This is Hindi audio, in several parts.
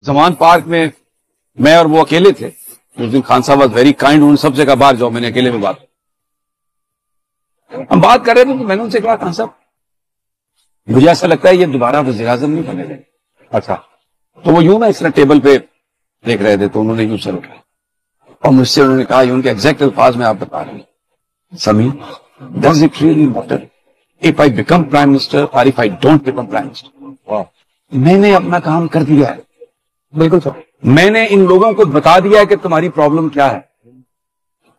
जमान पार्क में मैं और वो अकेले थे। उस दिन खान साहब वेरी काइंड, उन सबसे कहा बाहर जाओ, मैंने अकेले में बात। हम बात कर रहे थे तो मैंने उनसे कहा खान साहब मुझे ऐसा लगता है ये दोबारा वज़ीर आज़म नहीं बनेंगे। अच्छा, तो वो यूं ना इस तरह टेबल पे देख रहे थे, तो उन्होंने यूं सर उठाया और मुझसे उन्होंने कहा, उनके एग्जैक्ट अल्फाज में आप बता रहे हैं, Sameer does it really matter if I become prime minister और if I don't become prime minister? मैंने अपना काम कर दिया है। बिल्कुल सर, मैंने इन लोगों को बता दिया है कि तुम्हारी प्रॉब्लम क्या है।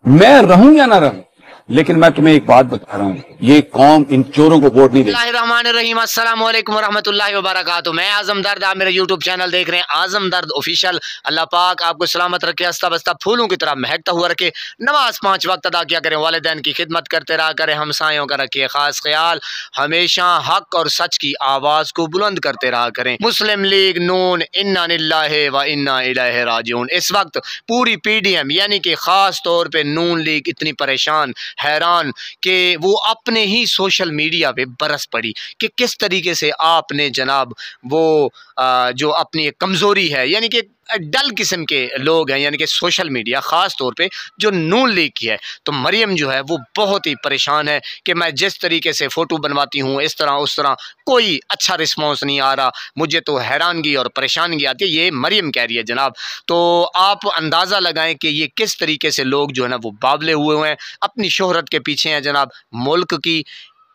मैं रहूं या ना रहूं, लेकिन मैं तुम्हें एक बात बता रहा हूं, ये कौम इन चोरों को वोट नहीं देगी। रहीम अस्सलाम वालेकुम वरहमतुल्लाहि वबरकातुहू। मैं आजम दर्द, आप मेरे यूट्यूब चैनल देख रहे हैं आजम दर्द ऑफिशियल। अल्लाह पाक आपको सलामत रखे, हंसता बसता फूलों की तरह महकता हुआ रखे। नमाज 5 वक्त अदा किया करें, वालिदैन की खिदमत करते रहा करें, हमसायों का रखिए खास ख्याल, हमेशा हक और सच की आवाज को बुलंद करते रहा करें। मुस्लिम लीग नून इन्ना लिल्लाहि व इन्ना इलैहि राजिऊन। इस वक्त पूरी PDM यानी कि खास तौर पर नून लीग इतनी परेशान हैरान कि वो अपने ही सोशल मीडिया पे बरस पड़ी कि किस तरीके से आपने जनाब वो जो अपनी एक कमज़ोरी है, यानी कि डल किस्म के लोग हैं, यानी कि सोशल मीडिया ख़ास तौर पे जो नून लीग की है, तो मरियम जो है वो बहुत ही परेशान है कि मैं जिस तरीके से फ़ोटो बनवाती हूँ इस तरह उस तरह कोई अच्छा रिस्पॉन्स नहीं आ रहा, मुझे तो हैरानगी और परेशानगी आती है। ये मरियम कह रही है जनाब। तो आप अंदाज़ा लगाएं कि ये किस तरीके से लोग जो है ना वो बावले हुए हैं, अपनी शोहरत के पीछे हैं जनाब। मुल्क की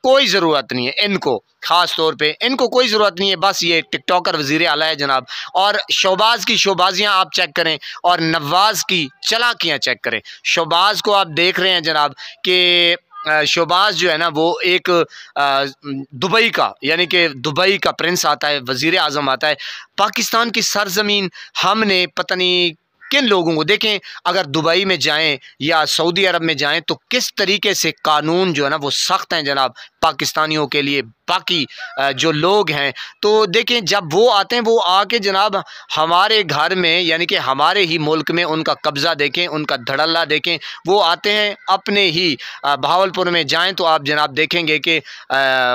कोई ज़रूरत नहीं है इनको, ख़ास तौर पे इनको कोई ज़रूरत नहीं है, बस ये टिकटॉकर वज़ीर आला है जनाब। और शोबाज़ की शोबाजियाँ आप चेक करें और नवाज़ की चलाकियाँ चेक करें। शोबाज़ को आप देख रहे हैं जनाब कि शोबाज़ जो है ना वो एक दुबई का, यानी कि दुबई का प्रिंस आता है, वज़ीर आज़म आता है। पाकिस्तान की सरज़मीन हमने पता नहीं किन लोगों को, देखें अगर दुबई में जाएं या सऊदी अरब में जाएं तो किस तरीके से कानून जो है ना वो सख्त हैं जनाब पाकिस्तानियों के लिए, बाकी जो लोग हैं। तो देखें जब वो आते हैं, वो आके जनाब हमारे घर में यानी कि हमारे ही मुल्क में उनका कब्ज़ा देखें, उनका धड़ल्ला देखें। वो आते हैं अपने ही बहावलपुर में जाएं तो आप जनाब देखेंगे कि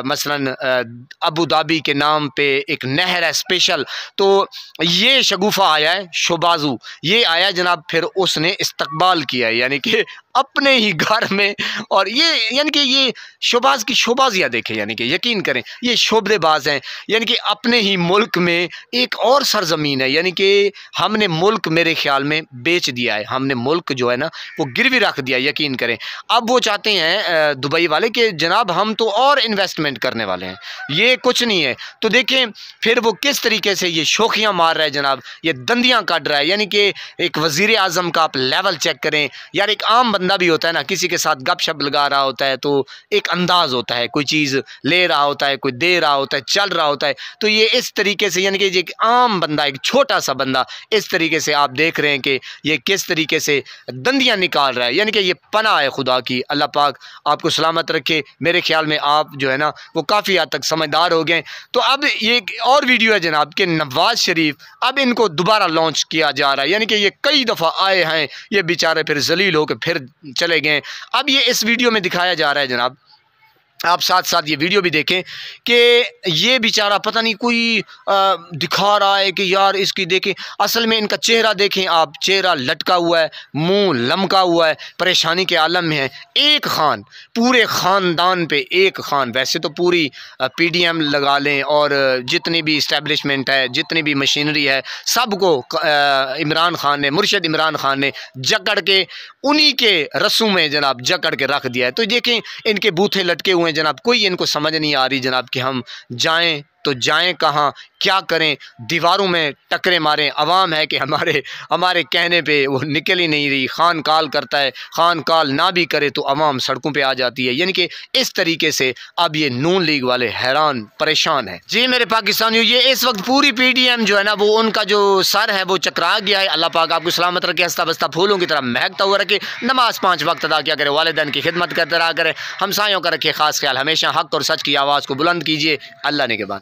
मसलन अबू धाबी के नाम पे एक नहर है स्पेशल, तो ये शगुफ़ा आया है शोबाजू, ये आया जनाब, फिर उसने इस्तकबाल किया है यानी कि अपने ही घर में। और ये यानी कि ये शोबाज की शोबाजियाँ देखें, यानी कि यकीन करें ये शोबदेबाज हैं, यानी कि अपने ही मुल्क में एक और सरजमीन है, यानी कि हमने मुल्क मेरे ख्याल में बेच दिया है, हमने मुल्क जो है ना वो गिरवी रख दिया, यकीन करें। अब वो चाहते हैं दुबई वाले कि जनाब हम तो और इन्वेस्टमेंट करने वाले हैं, ये कुछ नहीं है। तो देखें फिर वो किस तरीके से ये शोखियाँ मार रहा है जनाब, ये दंदियाँ काट रहा है। यानी कि एक वज़ीर आज़म का आप लेवल चेक करें यार, एक आम बंदा भी होता है ना, किसी के साथ गपशप लगा रहा होता है तो एक अंदाज़ होता है, कोई चीज़ ले रहा होता है, कोई दे रहा होता है, चल रहा होता है। तो ये इस तरीके से यानी कि एक आम बंदा, एक छोटा सा बंदा इस तरीके से आप देख रहे हैं कि ये किस तरीके से दंदियाँ निकाल रहा है, यानी कि ये पनाह है खुदा की। अल्लाह पाक आपको सलामत रखे। मेरे ख्याल में आप जो है ना वो काफ़ी हद तक समझदार हो गए। तो अब ये एक और वीडियो है जनाब कि नवाज़ शरीफ अब इनको दोबारा लॉन्च किया जा रहा है, यानी कि ये कई दफ़ा आए हैं, ये बेचारे फिर जलील होकर फिर चले गए। अब ये इस वीडियो में दिखाया जा रहा है जनाब, आप साथ साथ ये वीडियो भी देखें कि ये बेचारा पता नहीं कोई दिखा रहा है कि यार इसकी देखें, असल में इनका चेहरा देखें आप, चेहरा लटका हुआ है, मुंह लमका हुआ है, परेशानी के आलम में है। एक खान, पूरे ख़ानदान पे एक खान, वैसे तो पूरी PDM लगा लें और जितनी भी इस्टेब्लिशमेंट है, जितनी भी मशीनरी है, सबको इमरान खान ने, मुर्शद इमरान खान ने जकड़ के उन्हीं के रस्सों में जनाब जकड़ के रख दिया है। तो देखें इनके बूथे लटके हुए जनाब, कोई इनको समझ नहीं आ रही जनाब कि हम जाएं तो जाएं कहाँ, क्या करें, दीवारों में टकरे मारें। अवाम है कि हमारे कहने पे वो निकल ही नहीं रही, खान काल करता है, खान काल ना भी करे तो अवाम सड़कों पे आ जाती है। यानी कि इस तरीके से अब ये नून लीग वाले हैरान परेशान है। जी मेरे पाकिस्तानियों, ये इस वक्त पूरी PDM जो है ना वो उनका जो सर है वो चकरा गया है। अल्लाह पाक आपको सलामत रखे, हंसता बसता फूलों की तरह महकता हुआ रखे। नमाज 5 वक्त अदा किया करें, वालिदैन की खिदमत करते रहा करें, हमसायों का रखे खास ख्याल, हमेशा हक और सच की आवाज़ को बुलंद कीजिए। अल्लाह ने के बाद।